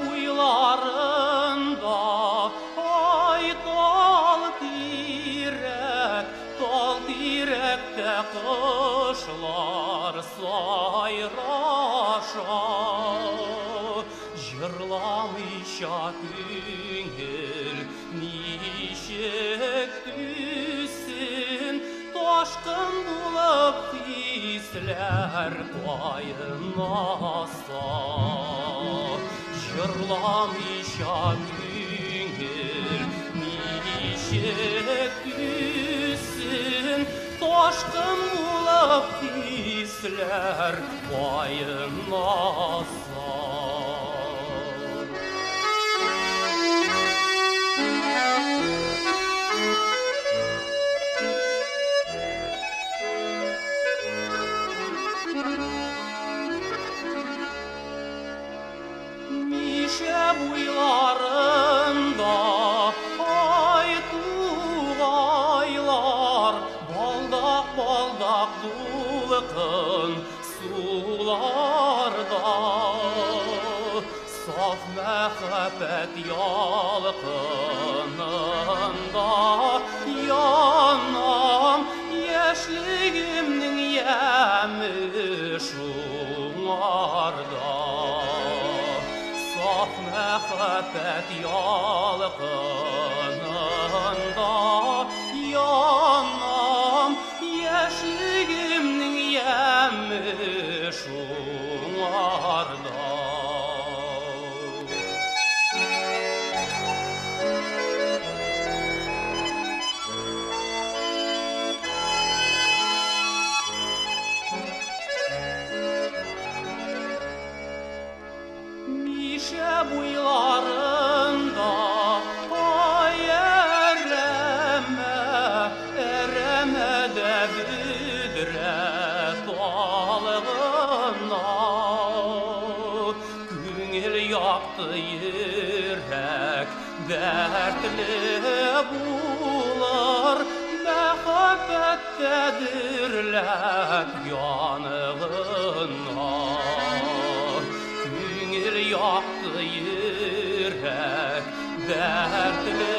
буйларында ай тал тирәктә кошлар сайраша, җырламыйча күңел ничек түссен, ташкын булып хисләр кайнаса. Җырламыйча күңел ничек түссен, ташкын булып хисләр кайнаса. Буйларында ай тугайлар, балдак дулкын суларда, саф мәхәббәт ялкынында янам, яшьлегемнең яме шуңарда. Saf мәхәббәт ялкынында янам, яшьлегемнең яме шуңарда. Буйларында ай әрәмә дә бүдірә талығына, күңел яқты йөрәк дәртле булыр, мәхәббәттә дөрләп янығына. Yaktı yürek dertli